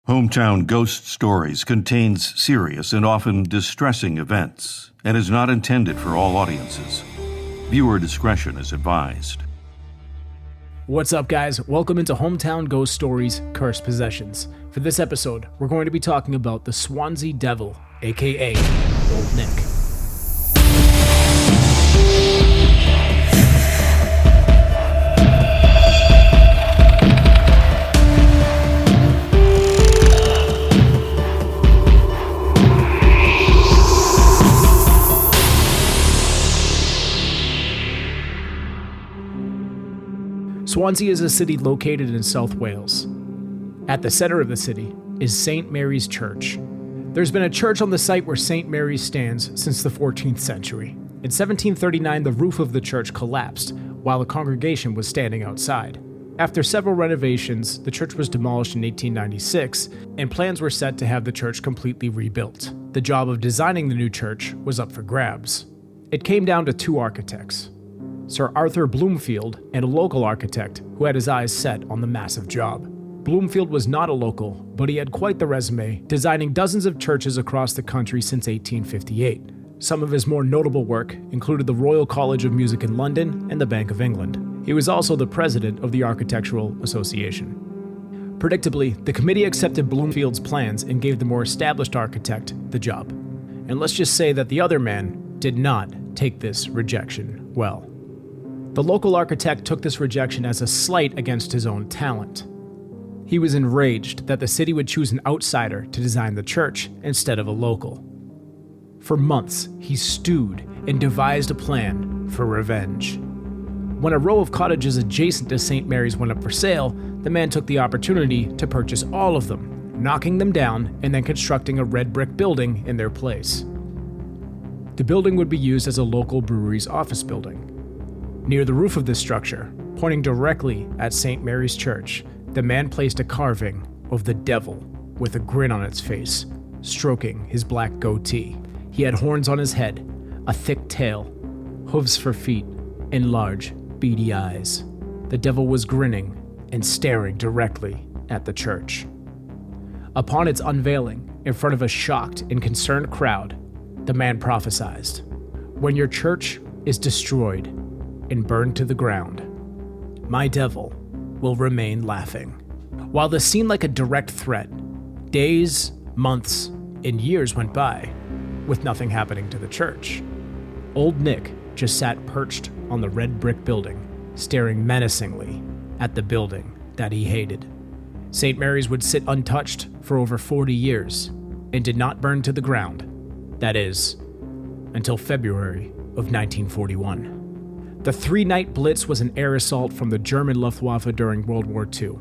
Hometown Ghost Stories contains serious and often distressing events and is not intended for all audiences. Viewer discretion is advised. What's up, guys? Welcome into Hometown Ghost Stories Cursed Possessions. For this episode, we're going to be talking about the Swansea Devil, aka Old Nick. Swansea is a city located in South Wales. At the center of the city is St. Mary's Church. There's been a church on the site where St. Mary's stands since the 14th century. In 1739, the roof of the church collapsed while the congregation was standing outside. After several renovations, the church was demolished in 1896, and plans were set to have the church completely rebuilt. The job of designing the new church was up for grabs. It came down to two architects, Sir Arthur Bloomfield and a local architect who had his eyes set on the massive job. Bloomfield was not a local, but he had quite the resume, designing dozens of churches across the country since 1858. Some of his more notable work included the Royal College of Music in London and the Bank of England. He was also the president of the Architectural Association. Predictably, the committee accepted Bloomfield's plans and gave the more established architect the job. And let's just say that the other man did not take this rejection well. The local architect took this rejection as a slight against his own talent. He was enraged that the city would choose an outsider to design the church instead of a local. For months, he stewed and devised a plan for revenge. When a row of cottages adjacent to St. Mary's went up for sale, the man took the opportunity to purchase all of them, knocking them down and then constructing a red brick building in their place. The building would be used as a local brewery's office building. Near the roof of this structure, pointing directly at St. Mary's Church, the man placed a carving of the devil with a grin on its face, stroking his black goatee. He had horns on his head, a thick tail, hooves for feet, and large, beady eyes. The devil was grinning and staring directly at the church. Upon its unveiling, in front of a shocked and concerned crowd, the man prophesized, "When your church is destroyed and burned to the ground, my devil will remain laughing." While this seemed like a direct threat, days, months, and years went by with nothing happening to the church. Old Nick just sat perched on the red brick building, staring menacingly at the building that he hated. St. Mary's would sit untouched for over 40 years and did not burn to the ground. That is, until February of 1941. The three-night blitz was an air assault from the German Luftwaffe during World War II.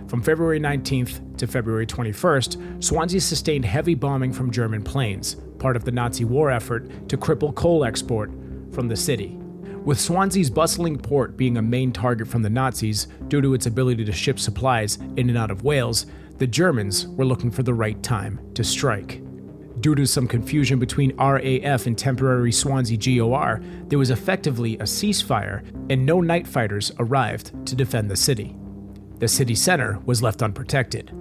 From February 19th to February 21st, Swansea sustained heavy bombing from German planes, part of the Nazi war effort to cripple coal export from the city. With Swansea's bustling port being a main target from the Nazis due to its ability to ship supplies in and out of Wales, the Germans were looking for the right time to strike. Due to some confusion between RAF and temporary Swansea GOR, there was effectively a ceasefire and no night fighters arrived to defend the city. The city center was left unprotected.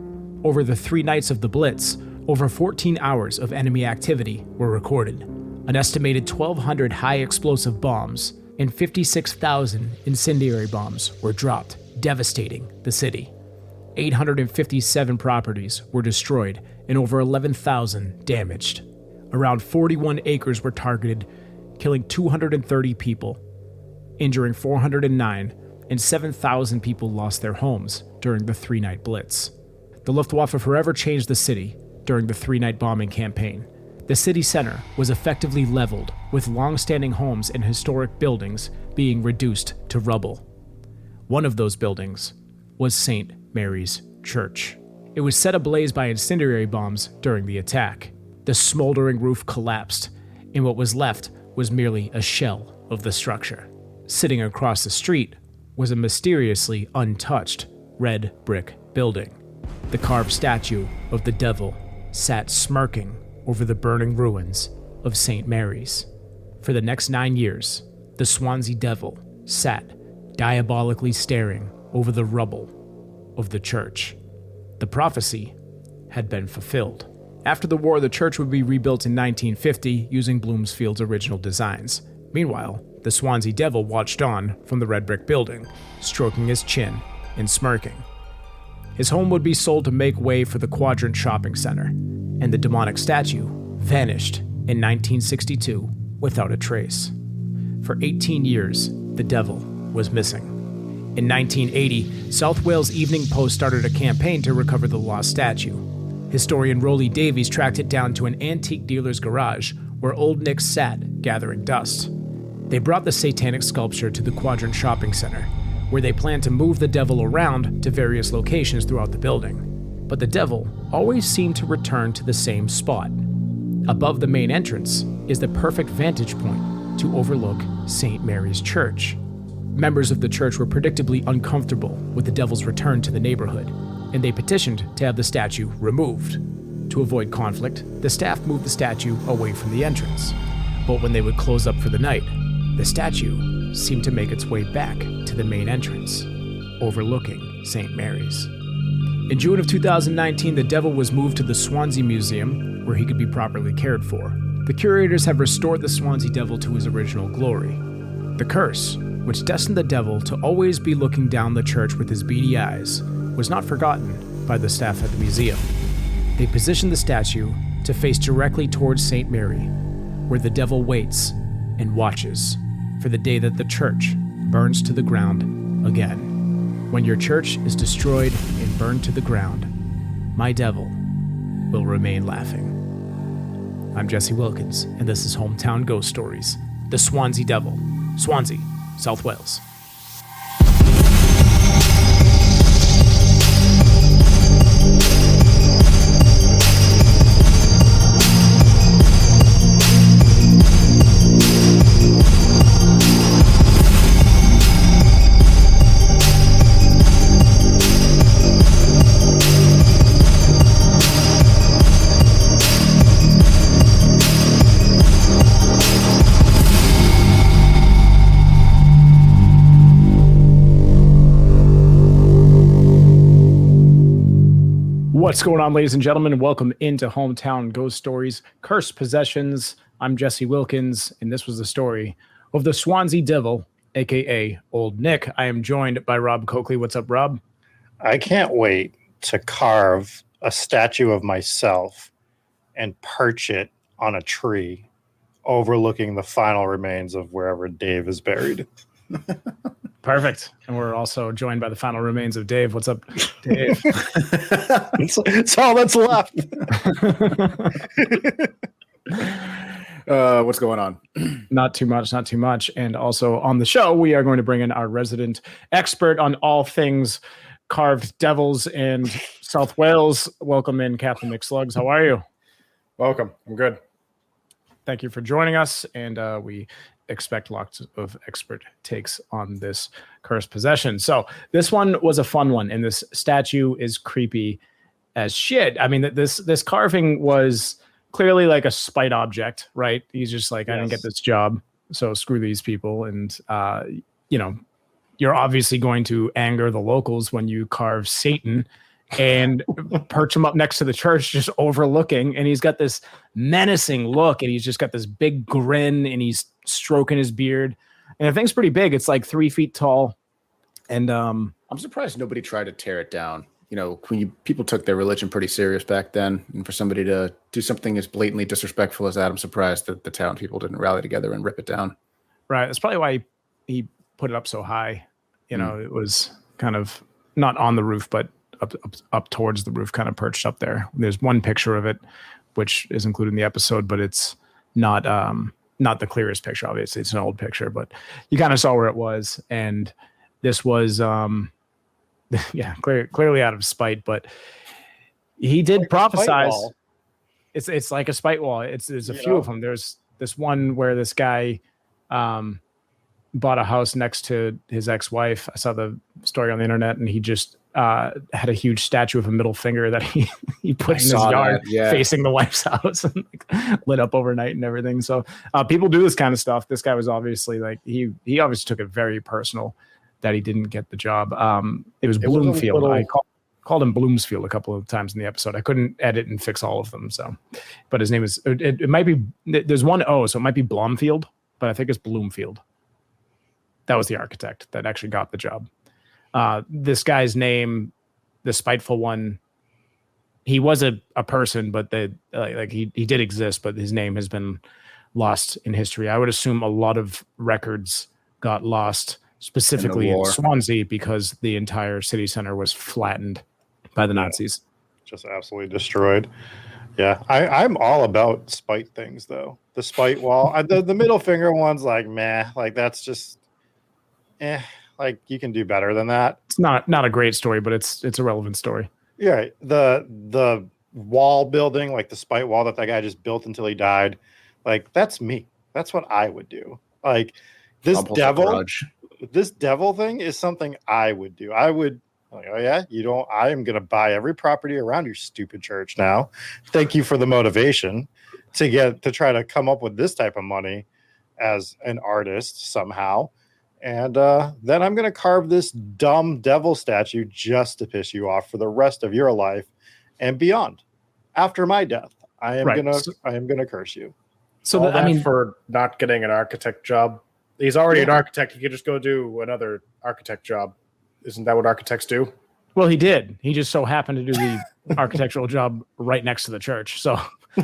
Over the 3 nights of the Blitz, over 14 hours of enemy activity were recorded. An estimated 1,200 high explosive bombs and 56,000 incendiary bombs were dropped, devastating the city. 857 properties were destroyed and over 11,000 damaged. Around 41 acres were targeted, killing 230 people, injuring 409, and 7,000 people lost their homes during the 3-night blitz. The Luftwaffe forever changed the city during the 3-night bombing campaign. The city center was effectively leveled, with long-standing homes and historic buildings being reduced to rubble. One of those buildings was St. Mary's Church. It was set ablaze by incendiary bombs during the attack. The smoldering roof collapsed, and what was left was merely a shell of the structure. Sitting across the street was a mysteriously untouched red brick building. The carved statue of the devil sat smirking over the burning ruins of St. Mary's. For the next 9 years, the Swansea Devil sat diabolically staring over the rubble of the church. The prophecy had been fulfilled. After the war, the church would be rebuilt in 1950 using Bloomsfield's original designs. Meanwhile, the Swansea Devil watched on from the red brick building, stroking his chin and smirking. His home would be sold to make way for the Quadrant Shopping Center, and the demonic statue vanished in 1962 without a trace. For 18 years, the devil was missing. In 1980, South Wales Evening Post started a campaign to recover the lost statue. Historian Rolly Davies tracked it down to an antique dealer's garage where Old Nick sat, gathering dust. They brought the satanic sculpture to the Quadrant Shopping Center, where they planned to move the devil around to various locations throughout the building. But the devil always seemed to return to the same spot. Above the main entrance is the perfect vantage point to overlook St. Mary's Church. Members of the church were predictably uncomfortable with the devil's return to the neighborhood, and they petitioned to have the statue removed. To avoid conflict, the staff moved the statue away from the entrance. But when they would close up for the night, the statue seemed to make its way back to the main entrance, overlooking St. Mary's. In June of 2019, the devil was moved to the Swansea Museum, where he could be properly cared for. The curators have restored the Swansea Devil to his original glory. The curse, which destined the devil to always be looking down the church with his beady eyes, was not forgotten by the staff at the museum. They positioned the statue to face directly towards St. Mary, where the devil waits and watches for the day that the church burns to the ground again. When your church is destroyed and burned to the ground, my devil will remain laughing. I'm Jesse Wilkins, and this is Hometown Ghost Stories, the Swansea Devil, Swansea, South Wales. What's going on, ladies and gentlemen, and welcome into Hometown Ghost Stories, Cursed Possessions. I'm Jesse Wilkins, and this was the story of the Swansea Devil, aka Old Nick. I am joined by Rob Coakley. What's up, Rob? I can't wait to carve a statue of myself and perch it on a tree overlooking the final remains of wherever Dave is buried. Perfect. And we're also joined by the final remains of Dave. What's up, Dave? It's all that's left. What's going on? Not too much. And also on the show, we are going to bring in our resident expert on all things carved devils in South Wales. Welcome in, Captain McSlugs. How are you? Welcome. I'm good. Thank you for joining us. And we expect lots of expert takes on this cursed possession. So this one was a fun one, and this statue is creepy as shit. I mean, this carving was clearly like a spite object, right? He's just like, I didn't get this job, so screw these people. And you're obviously going to anger the locals when you carve Satan and perch him up next to the church, just overlooking. And he's got this menacing look, and he's just got this big grin, and he's stroking his beard. And the thing's pretty big. It's like 3 feet tall. And I'm surprised nobody tried to tear it down. You know, people took their religion pretty serious back then, and for somebody to do something as blatantly disrespectful as that, I'm surprised that the town people didn't rally together and rip it down. Right. That's probably why he put it up so high. You know, it was kind of not on the roof, but up towards the roof, kind of perched up there. There's one picture of it, which is included in the episode, but it's not the clearest picture. Obviously, it's an old picture, but you kind of saw where it was. And this was, clearly out of spite. But he did like prophesize. It's like a spite wall. There's a few of them. There's this one where this guy bought a house next to his ex-wife. I saw the story on the internet, and he just had a huge statue of a middle finger that he put in his yard facing the wife's house and lit up overnight and everything. So people do this kind of stuff. This guy was obviously like, he obviously took it very personal that he didn't get the job. It was Bloomfield. I called him Bloomsfield a couple of times in the episode. I couldn't edit and fix all of them. So, but his name is, it might be, there's one O, so it might be Blomfield, but I think it's Bloomfield. That was the architect that actually got the job. This guy's name, the spiteful one, he was a person, but he did exist, but his name has been lost in history. I would assume a lot of records got lost, specifically in Swansea, because the entire city center was flattened by the Nazis. Just absolutely destroyed. Yeah, I'm all about spite things, though. The spite wall, the middle finger one's like, meh, like that's just, like you can do better than that. It's not a great story, but it's a relevant story. Yeah, the wall building, like the spite wall that guy just built until he died, like that's me. That's what I would do. Like this devil thing is something I would do. I would like, oh yeah, I am gonna buy every property around your stupid church now. Thank you for the motivation to try to come up with this type of money as an artist somehow. And then I'm gonna carve this dumb devil statue just to piss you off for the rest of your life and beyond. After my death, I am gonna curse you. So for not getting an architect job. He's already an architect. He could just go do another architect job. Isn't that what architects do? Well, he did. He just so happened to do the architectural job right next to the church. So,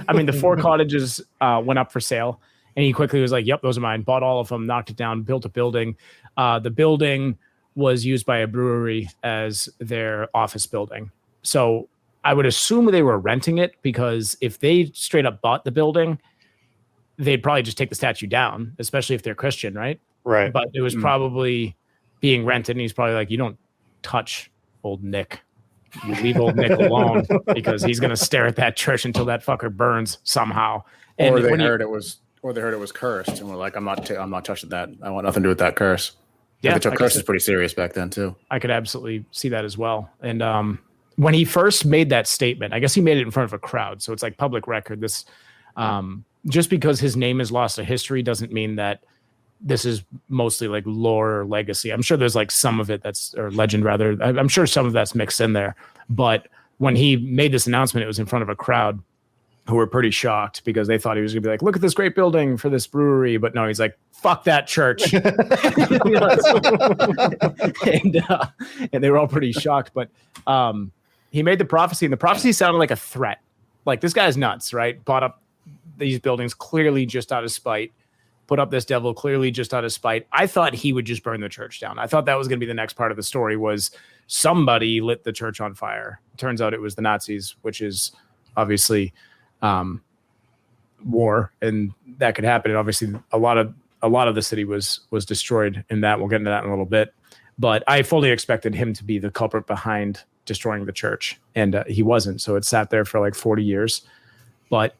I mean, the 4 cottages went up for sale, and he quickly was like, yep, those are mine. Bought all of them, knocked it down, built a building. The building was used by a brewery as their office building. So I would assume they were renting it, because if they straight up bought the building, they'd probably just take the statue down, especially if they're Christian, right? Right. But it was probably being rented, and he's probably like, you don't touch old Nick. You leave old Nick alone, because he's going to stare at that church until that fucker burns somehow. And or they heard it was cursed, and we're like, I'm not touching that. I want nothing to do with that curse. Yeah, they took curses pretty serious back then too. I could absolutely see that as well. And when he first made that statement, I guess he made it in front of a crowd, so it's like public record. This just because his name is lost to history doesn't mean that this is mostly like lore or legacy. I'm sure there's like some of it or legend rather. I'm sure some of that's mixed in there. But when he made this announcement, it was in front of a crowd who were pretty shocked, because they thought he was going to be like, look at this great building for this brewery. But no, he's like, fuck that church. and they were all pretty shocked. But he made the prophecy, and the prophecy sounded like a threat. Like, this guy's nuts, right? Bought up these buildings clearly just out of spite, put up this devil clearly just out of spite. I thought he would just burn the church down. I thought that was going to be the next part of the story, was somebody lit the church on fire. Turns out it was the Nazis, which is obviously war, and that could happen. And obviously a lot of the city was destroyed in that. We'll get into that in a little bit. But I fully expected him to be the culprit behind destroying the church, and he wasn't. So it sat there for like 40 years. But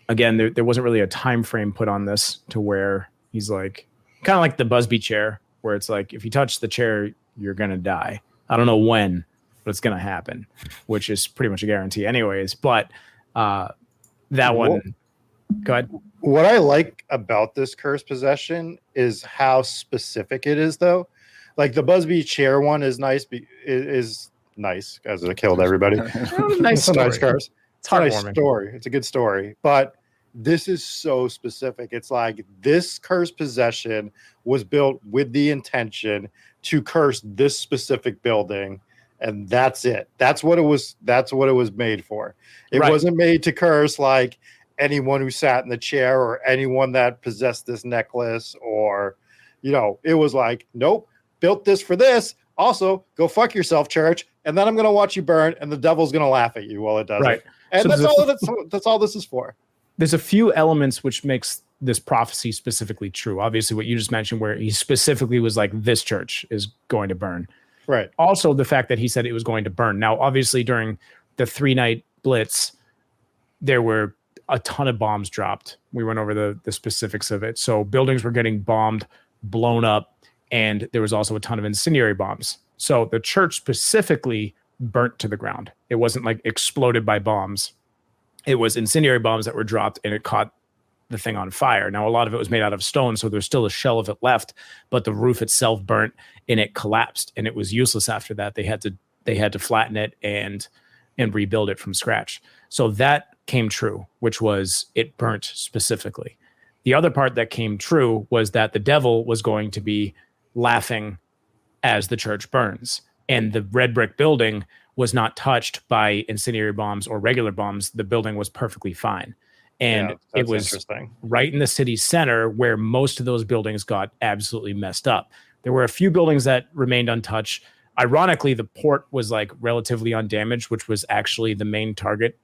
again, there wasn't really a time frame put on this to where he's like, kind of like the Busby chair, where it's like, if you touch the chair, you're going to die. I don't know when, but it's going to happen, which is pretty much a guarantee anyways. But that one, go ahead. What I like about this curse possession is how specific it is, though. Like the Busby chair one is nice, as it killed everybody. Nice story. Nice curse. It's a nice heartwarming. story. It's a good story. But this is so specific. It's like this curse possession was built with the intention to curse this specific building, and that's it. That's what it was made for. It wasn't made to curse like anyone who sat in the chair or anyone that possessed this necklace, or it was like, nope, built this for this. Also, go fuck yourself, church, and then I'm gonna watch you burn, and the devil's gonna laugh at you while it does it. And so that's all this is for. There's a few elements which makes this prophecy specifically true. Obviously, what you just mentioned, where he specifically was like, this church is going to burn. Right. Also, the fact that he said it was going to burn. Now, obviously, during the 3-night blitz, there were a ton of bombs dropped. We went over the specifics of it. So buildings were getting bombed, blown up, and there was also a ton of incendiary bombs. So the church specifically burnt to the ground. It wasn't like exploded by bombs. It was incendiary bombs that were dropped, and it caught the thing on fire. Now, a lot of it was made out of stone, so there's still a shell of it left, but the roof itself burnt, and it collapsed, and it was useless after that. They had to they had to flatten it and rebuild it from scratch. So that came true, which was it burnt specifically. The other part that came true was that the devil was going to be laughing as the church burns. And the red brick building was not touched by incendiary bombs or regular bombs. The building was perfectly fine. And it was right in the city center where most of those buildings got absolutely messed up. There were a few buildings that remained untouched. Ironically, the port was like relatively undamaged, which was actually the main target,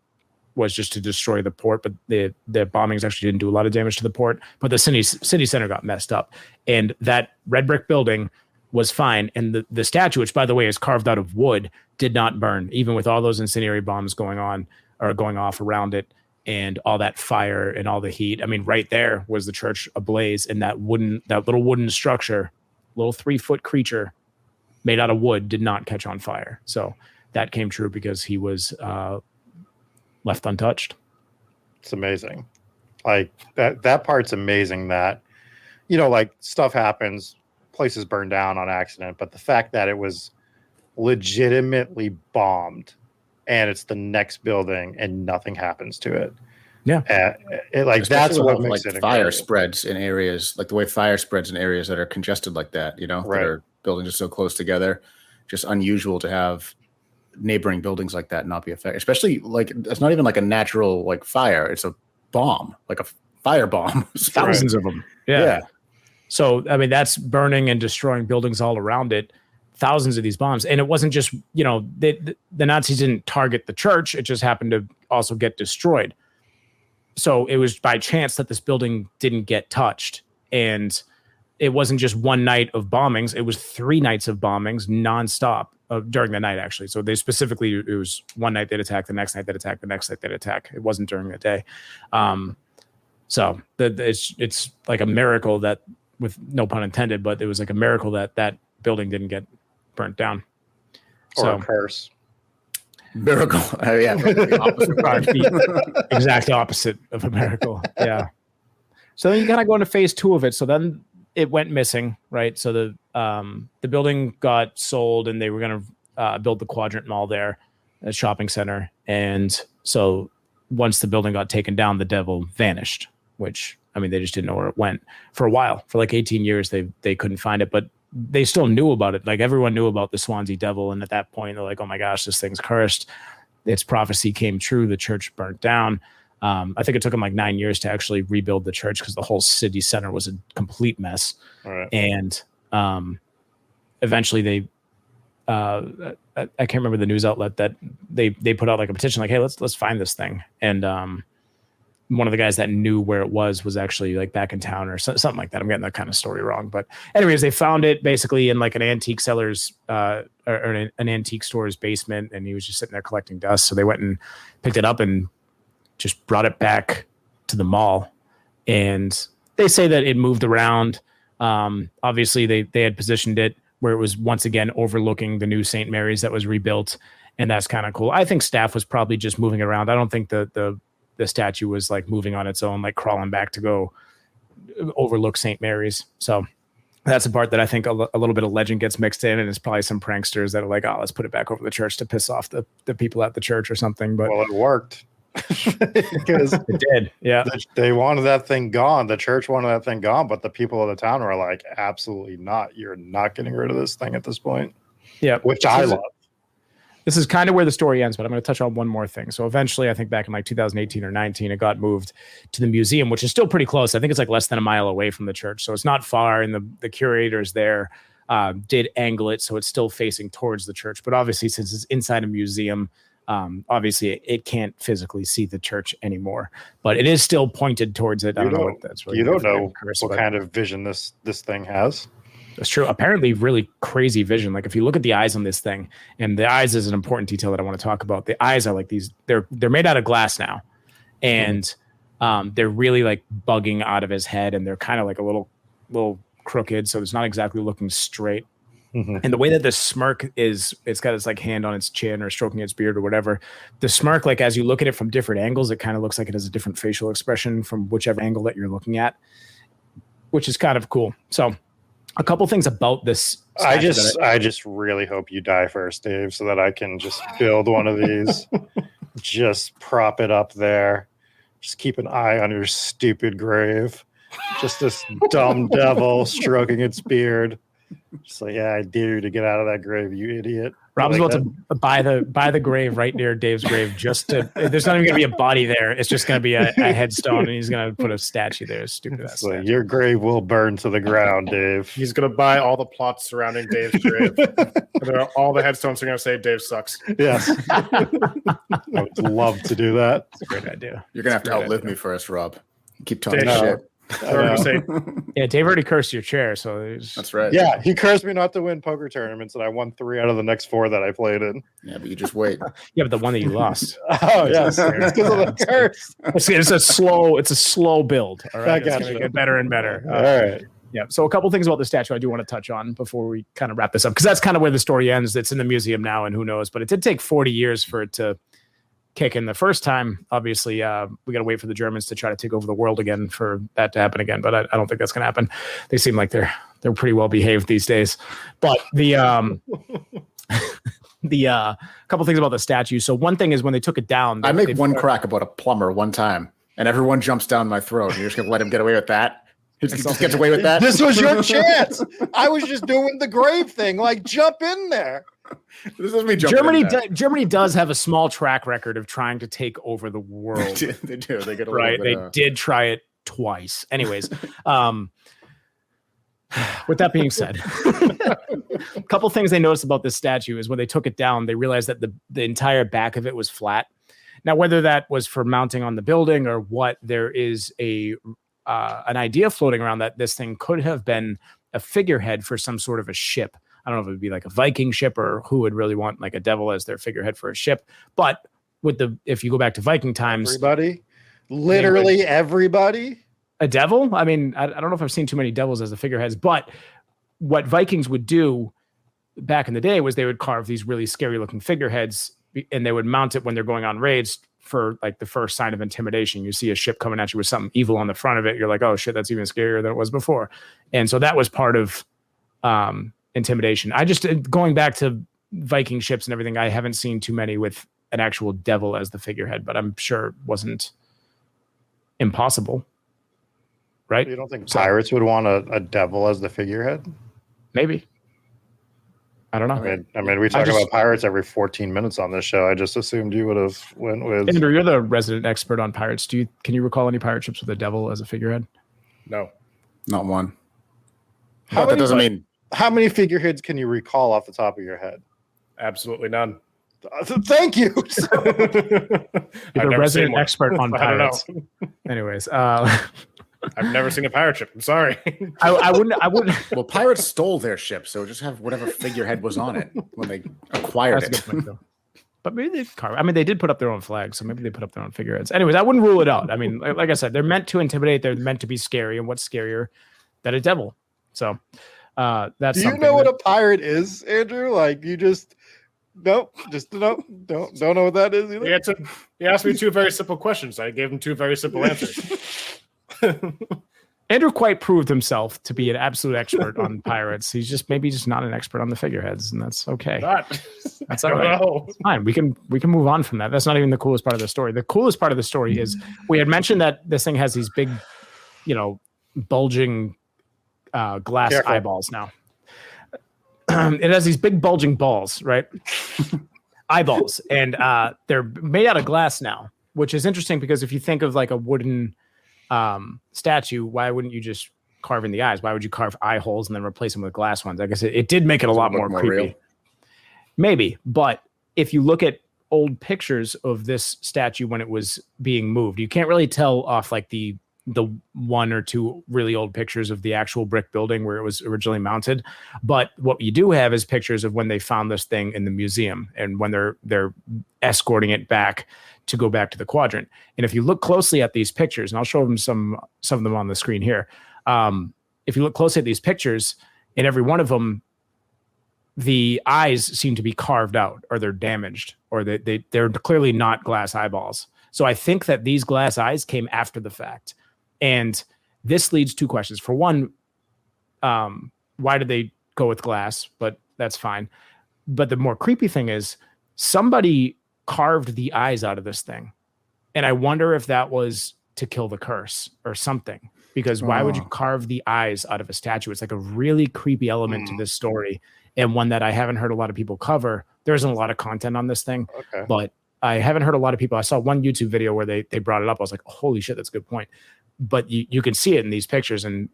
was just to destroy the port. But the bombings actually didn't do a lot of damage to the port. But the city center got messed up. And that red brick building was fine. And the statue, which by the way is carved out of wood, did not burn, even with all those incendiary bombs going off around it and all that fire and all the heat. I mean, right there was the church ablaze, and that little wooden structure, little 3-foot creature made out of wood, did not catch on fire. So that came true because he was left untouched. It's amazing. Like that part's amazing that, like stuff happens, places burn down on accident, but the fact that it was legitimately bombed and it's the next building and nothing happens to it. Yeah. That's what makes it fire incredible. spreads in areas, like the way fire spreads in areas that are congested like that, Right. that are buildings are so close together. Just unusual to have neighboring buildings like that not be affected, especially like it's not even like a natural like fire. It's a bomb, like a fire bomb. Thousands of them. Yeah. So, I mean, that's burning and destroying buildings all around it. Thousands of these bombs. And it wasn't just, the Nazis didn't target the church. It just happened to also get destroyed. So it was by chance that this building didn't get touched. And it wasn't just one night of bombings. It was 3 nights of bombings nonstop during the night, actually. So they specifically, it was one night they'd attack, the next night they'd attack, the next night they'd attack. It wasn't during the day. So it's like a miracle that, with no pun intended, but it was like a miracle that building didn't get burnt down. Or a curse. Miracle. Yeah. The exact opposite of a miracle. Yeah. So then you kind of go into phase 2 of it. So then it went missing, right? So the building got sold, and they were going to build the Quadrant Mall there, a shopping center. And so once the building got taken down, the devil vanished, which, I mean, they just didn't know where it went for a while. For like 18 years, they couldn't find it, but they still knew about it. Like everyone knew about the Swansea Devil. And at that point, they're like, oh my gosh, this thing's cursed. Its prophecy came true. The church burnt down. I think it took them like 9 years to actually rebuild the church because the whole city center was a complete mess. Right. And eventually they, I can't remember the news outlet that they put out like a petition, like, hey, let's find this thing. And one of the guys that knew where it was actually like back in town or something like that. I'm getting that kind of story wrong, but anyways, they found it basically in like an antique seller's or an antique store's basement, and he was just sitting there collecting dust. So they went and picked it up and just brought it back to the mall. And they say that it moved around. Obviously they had positioned it where it was once again overlooking the new St. Mary's that was rebuilt. And that's kind of cool. I think staff was probably just moving around. I don't think the statue was like moving on its own, like crawling back to go overlook St. Mary's. So that's a part that I think a little bit of legend gets mixed in, and it's probably some pranksters that are like, oh, let's put it back over the church to piss off the people at the church or something. But well, it worked. Because it did. Yeah. They wanted that thing gone. The church wanted that thing gone, but the people of the town were like, absolutely not. You're not getting rid of this thing at this point. Yeah. Which I love. This is kind of where the story ends, but I'm going to touch on one more thing. So eventually, I think back in like 2018 or 19, it got moved to the museum, which is still pretty close. I think it's like less than a mile away from the church. So it's not far. And the curators there did angle it, so it's still facing towards the church. But obviously, since it's inside a museum, obviously it can't physically see the church anymore. But it is still pointed towards it. I don't know what that's really. You don't know what kind of vision this thing has. That's true. Apparently really crazy vision. Like if you look at the eyes on this thing, and the eyes is an important detail that I want to talk about. The eyes are like these, they're made out of glass now. And they're really like bugging out of his head, and they're kind of like a little crooked. So it's not exactly looking straight. Mm-hmm. And the way that the smirk is, it's got its like hand on its chin or stroking its beard or whatever. The smirk, like as you look at it from different angles, it kind of looks like it has a different facial expression from whichever angle that you're looking at, which is kind of cool. So A couple things about this. I just really hope you die first, Dave, so that I can just build one of these. Just prop it up there. Just keep an eye on your stupid grave. Just this dumb devil stroking its beard. Just like, yeah, I dare you to get out of that grave, you idiot. Rob's like about to buy the grave right near Dave's grave. Just to, there's not even gonna be a body there. It's just gonna be a headstone, and he's gonna put a statue there. Stupid ass. Like, your grave will burn to the ground, Dave. He's gonna buy all the plots surrounding Dave's grave. All the headstones are gonna say Dave sucks. Yes. I would love to do that. It's a great idea. You're gonna have to outlive me first, Rob. Keep talking Dave, shit. Yeah, Dave already cursed your chair, so That's right. Yeah, he cursed me not to win poker tournaments, and I won 3 out of the next 4 that I played in. Yeah, but you just wait. yeah, but the one that you lost. Oh yes, it's because of the curse. It's a slow build. All right, it's gonna get better and better. All right. Yeah. So a couple things about the statue I do want to touch on before we kind of wrap this up, because that's kind of where the story ends. It's in the museum now, and who knows? But it did take 40 years for it to kick in the first time. Obviously, we got to wait for the Germans to try to take over the world again for that to happen again. But I don't think that's going to happen. They seem like they're pretty well behaved these days. But the couple things about the statue. So one thing is when they took it down, I make one crack about a plumber one time, and everyone jumps down my throat. You're just gonna let him get away with that? He just gets away with that? This was your chance. I was just doing the grave thing. Like, jump in there. This is me jumping. Germany does have a small track record of trying to take over the world. They do. They get a right. They did try it twice. Anyways, with that being said, a couple things they noticed about this statue is when they took it down, they realized that the entire back of it was flat. Now, whether that was for mounting on the building or what, there is an idea floating around that this thing could have been a figurehead for some sort of a ship. I don't know if it would be like a Viking ship or who would really want like a devil as their figurehead for a ship. But if you go back to Viking times, literally everybody, a devil. I mean, I don't know if I've seen too many devils as the figureheads, but what Vikings would do back in the day was they would carve these really scary looking figureheads, and they would mount it when they're going on raids for like the first sign of intimidation. You see a ship coming at you with something evil on the front of it. You're like, oh shit, that's even scarier than it was before. And so that was part of intimidation. Going back to Viking ships and everything, I haven't seen too many with an actual devil as the figurehead, but I'm sure it wasn't impossible. Right? You don't think pirates would want a devil as the figurehead? Maybe. I don't know. I mean, we talk about pirates every 14 minutes on this show. I just assumed you would have went with. Andrew, you're the resident expert on pirates. Can you recall any pirate ships with a devil as a figurehead? No, not one. How many figureheads can you recall off the top of your head? Absolutely none. Thank you. You're the resident expert on pirates. Anyways, I've never seen a pirate ship. I'm sorry. I wouldn't. Well, pirates stole their ship, so just have whatever figurehead was on it when they acquired it. But maybe they carve. I mean, they did put up their own flag, so maybe they put up their own figureheads. Anyways, I wouldn't rule it out. I mean, like I said, they're meant to intimidate. They're meant to be scary, and what's scarier than a devil? So that's. Do you know what a pirate is, Andrew? Like you just. Nope, just don't know what that is either. He asked me 2 very simple questions. I gave him 2 very simple answers. Andrew quite proved himself to be an absolute expert on pirates. He's just not an expert on the figureheads, and that's okay. That's all right. It's fine. We can move on from that. That's not even the coolest part of the story. The coolest part of the story is we had mentioned that this thing has these big, bulging glass eyeballs now. It has these big bulging balls, right? Eyeballs. And they're made out of glass now, which is interesting because if you think of like a wooden statue, why wouldn't you just carve in the eyes? Why would you carve eye holes and then replace them with glass ones? I guess it did make it a lot more creepy. Real. Maybe. But if you look at old pictures of this statue when it was being moved, you can't really tell off like the 1 or 2 really old pictures of the actual brick building where it was originally mounted. But what you do have is pictures of when they found this thing in the museum and when they're escorting it back to go back to the quadrant. And if you look closely at these pictures, and I'll show them some of them on the screen here. If you look closely at these pictures, in every one of them, the eyes seem to be carved out or they're damaged or they're clearly not glass eyeballs. So I think that these glass eyes came after the fact. And this leads to questions. For one, why did they go with glass? But that's fine. But the more creepy thing is somebody carved the eyes out of this thing. And I wonder if that was to kill the curse or something. Because why would you carve the eyes out of a statue? It's like a really creepy element to this story, and one that I haven't heard a lot of people cover. There isn't a lot of content on this thing, but I haven't heard a lot of people. I saw one YouTube video where they brought it up. I was like, holy shit, that's a good point. But you can see it in these pictures, and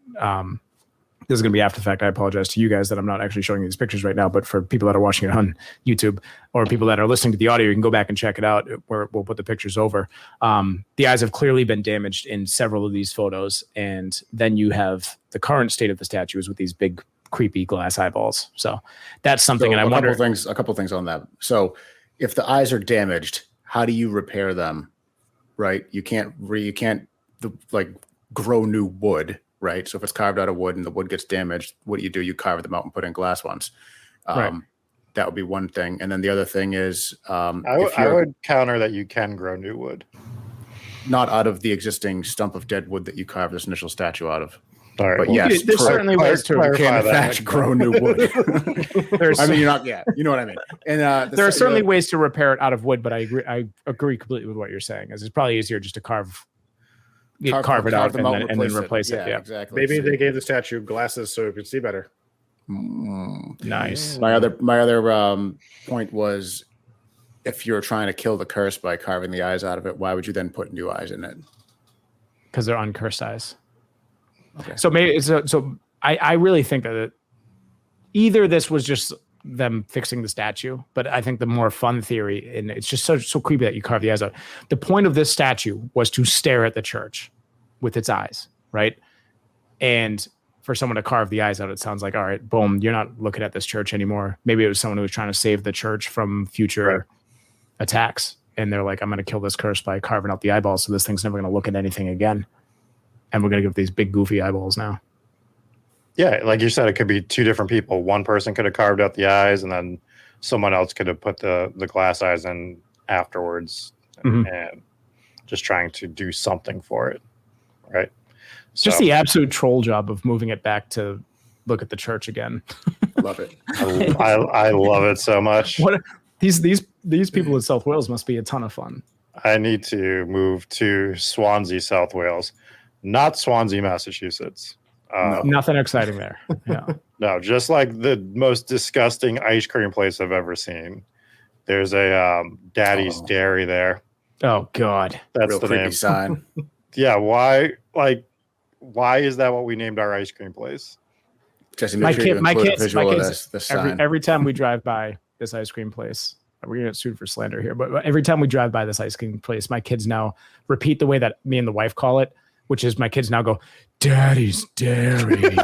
this is going to be after the fact. I apologize to you guys that I'm not actually showing you these pictures right now, but for people that are watching it on YouTube or people that are listening to the audio, you can go back and check it out where we'll put the pictures over. The eyes have clearly been damaged in several of these photos. And then you have the current state of the statues with these big, creepy glass eyeballs. So that's something. And I wonder a couple things on that. So if the eyes are damaged, how do you repair them? Right. You can't grow new wood. Right. So if it's carved out of wood and the wood gets damaged, what do? You carve them out and put in glass ones. Right. That would be one thing. And then the other thing is, I would counter that you can grow new wood. Not out of the existing stump of dead wood that you carved this initial statue out of. All right. But Well, yes, there's certainly ways to grow new wood. I mean, you're not. Yeah, you know what I mean. And there are certainly ways to repair it out of wood, but I agree completely with what you're saying. As it's probably easier just to carve it out and then replace it. Yeah, exactly. Maybe they gave the statue glasses so it could see better. Nice. My other point was, if you're trying to kill the curse by carving the eyes out of it, why would you then put new eyes in it? Because they're uncursed eyes. Okay. So maybe I really think that either this was just them fixing the statue, but I think the more fun theory, and it's just so creepy that you carve the eyes out. The point of this statue was to stare at the church with its eyes, right? And for someone to carve the eyes out, it sounds like, all right, boom, you're not looking at this church anymore. Maybe it was someone who was trying to save the church from future attacks. And they're like, I'm going to kill this curse by carving out the eyeballs, so this thing's never going to look at anything again. And we're going to give these big goofy eyeballs now. Yeah, like you said, it could be two different people. One person could have carved out the eyes, and then someone else could have put the glass eyes in afterwards, and just trying to do something for it, right? So, just the absolute troll job of moving it back to look at the church again. Love it. I love it so much. What these people in South Wales must be a ton of fun. I need to move to Swansea, South Wales, not Swansea, Massachusetts. Nothing exciting there. Yeah. No, just like the most disgusting ice cream place I've ever seen. There's a Daddy's Dairy there. Oh God, that's real the creepy name. Sign. Yeah, why is that what we named our ice cream place? Jesse, my kids, every time we drive by this ice cream place, we're gonna get sued for slander here, but every time we drive by this ice cream place, my kids now repeat the way that me and the wife call it, which is my kids now go, Daddy's Dairy.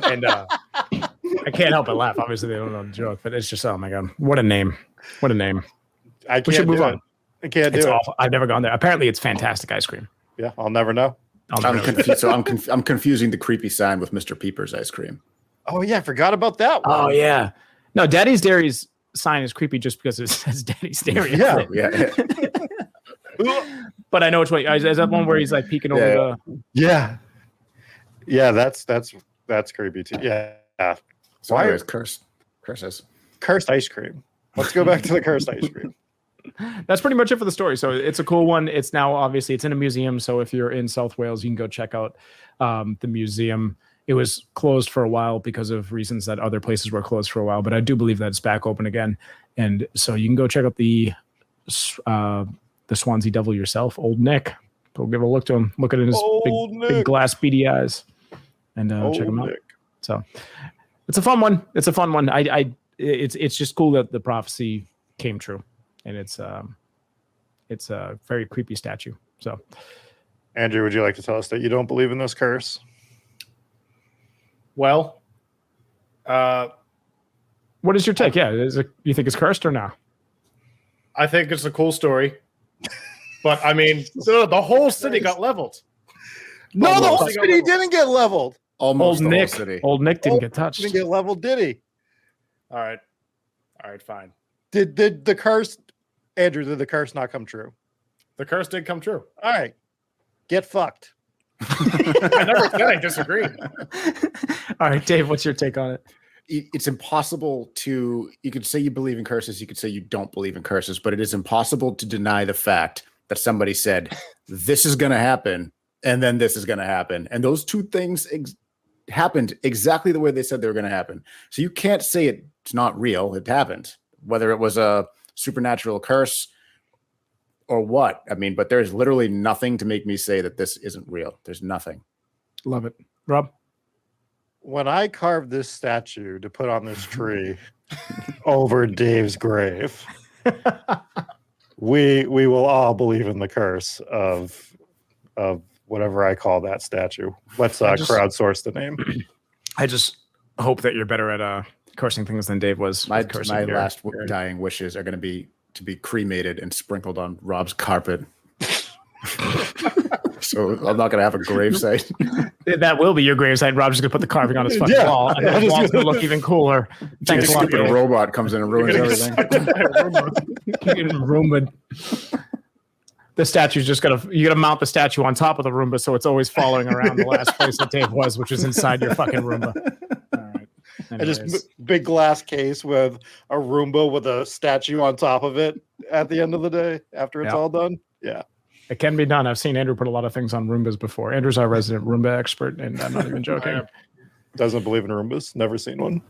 And I can't help but laugh. Obviously, they don't know the joke, but it's just, oh my God, what a name. What a name. We should move on. I can't do it's it. Awful. I've never gone there. Apparently, it's fantastic ice cream. Yeah, I'll never know. I'm confused. So I'm confusing the creepy sign with Mr. Peeper's ice cream. Oh yeah, I forgot about that one. Oh yeah. No, Daddy's Dairy's sign is creepy just because it says Daddy's Dairy. Yeah. But I know which way. Is that one where he's like peeking over the? Yeah. That's creepy too. Yeah. So why is curses? Cursed ice cream. Let's go back to the cursed ice cream. That's pretty much it for the story. So it's a cool one. It's now obviously it's in a museum. So if you're in South Wales, you can go check out the museum. It was closed for a while because of reasons that other places were closed for a while, but I do believe that it's back open again. And so you can go check out the Swansea Devil yourself, Old Nick. Go give a look to him. Look at his big glass beady eyes, and check him out. Nick. So it's a fun one. It's a fun one. It's just cool that the prophecy came true, and it's a very creepy statue. So, Andrew, would you like to tell us that you don't believe in this curse? Well, what is your take? Yeah, you think it's cursed or not? I think it's a cool story, but I mean, the whole city got leveled. No, the whole city didn't get leveled. Almost Old Nick. City. Old Nick didn't get touched. Didn't get leveled, did he? All right, fine. Did the curse, Andrew? Did the curse not come true? The curse did come true. All right, get fucked. I never said I disagreed. All right, Dave, what's your take on it? It's impossible to, you could say you believe in curses, you could say you don't believe in curses, but it is impossible to deny the fact that somebody said, this is going to happen, and then this is going to happen. And those two things happened exactly the way they said they were going to happen. So you can't say it's not real. It happened, whether it was a supernatural curse or what. I mean, but there's literally nothing to make me say that this isn't real. There's nothing. Love it. Rob? When I carved this statue to put on this tree over Dave's grave, we will all believe in the curse of whatever I call that statue. Let's crowdsource the name. I just hope that you're better at cursing things than Dave was. My last dying wishes are going to be cremated and sprinkled on Rob's carpet. So I'm not going to have a gravesite. That will be your gravesite. Rob's just going to put the carving on his fucking wall. And the wall's going to look even cooler. Thanks a lot. A robot comes in and ruins everything. Roomba. The statue's just you got to mount the statue on top of the Roomba so it's always following around the last place that Dave was, which is inside your fucking Roomba. All right. And just big glass case with a Roomba with a statue on top of it at the end of the day after it's all done. Yeah. It can be done. I've seen Andrew put a lot of things on Roombas before. Andrew's our resident Roomba expert, and I'm not even joking. Doesn't believe in Roombas. Never seen one.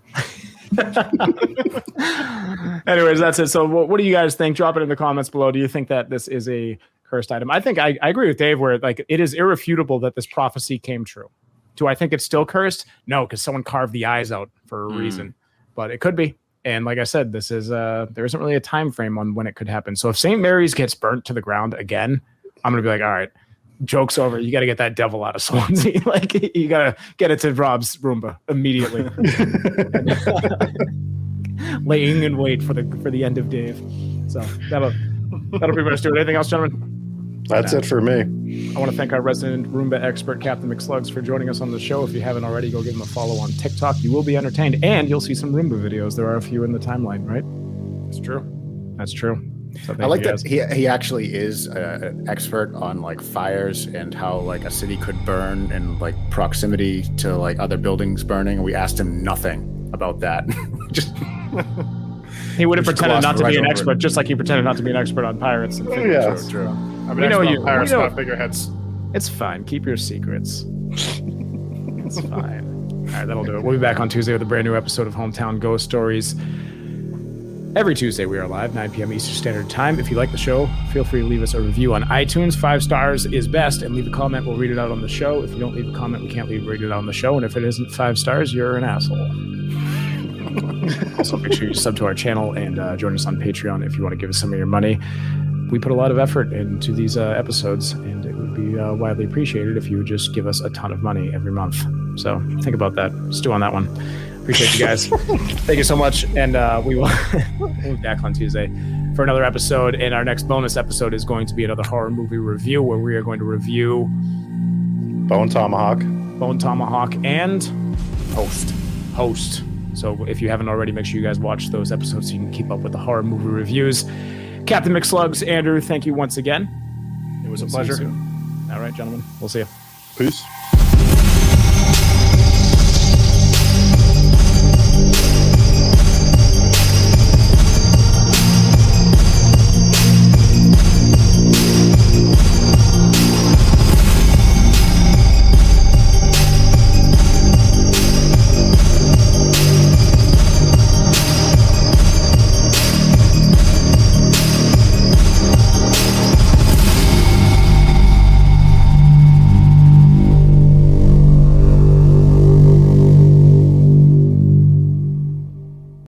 Anyways, that's it. So what do you guys think? Drop it in the comments below. Do you think that this is a cursed item? I think I agree with Dave where like it is irrefutable that this prophecy came true. Do I think it's still cursed? No, because someone carved the eyes out for a reason. But it could be. And like I said, this is there isn't really a time frame on when it could happen. So if St. Mary's gets burnt to the ground again, I'm gonna be like, all right, joke's over. You got to get that devil out of Swansea. Like you got to get it to Rob's Roomba immediately. Laying in wait for the end of Dave. So that'll pretty much do it. Anything else, gentlemen? That's it for me. I want to thank our resident Roomba expert, Captain McSlugs, for joining us on the show. If you haven't already, go give him a follow on TikTok. You will be entertained, and you'll see some Roomba videos. There are a few in the timeline, right? It's true. That's true. So I like that he actually is an expert on like fires and how like a city could burn and like proximity to like other buildings burning. We asked him nothing about that. Just he would have pretended not to be an expert, just like he pretended not to be an expert on pirates. And yeah, true. I mean, we know you. Pirates, not figureheads. It's fine. Keep your secrets. It's fine. All right, that'll do it. We'll be back on Tuesday with a brand new episode of Hometown Ghost Stories. Every Tuesday we are live, 9 p.m. Eastern Standard Time. If you like the show, feel free to leave us a review on iTunes. 5 stars is best, and leave a comment. We'll read it out on the show. If you don't leave a comment, we can't read it out on the show. And if it isn't 5 stars, you're an asshole. Also, make sure you sub to our channel and join us on Patreon if you want to give us some of your money. We put a lot of effort into these episodes, and it would be widely appreciated if you would just give us a ton of money every month. So think about that. Stew on that one. Appreciate you guys. Thank you so much. And we'll be back on Tuesday for another episode. And our next bonus episode is going to be another horror movie review where we are going to review Bone Tomahawk, and Host. So if you haven't already, make sure you guys watch those episodes so you can keep up with the horror movie reviews. Captain McSlugs, Andrew, thank you once again. It was a pleasure. All right, gentlemen. We'll see you. Peace.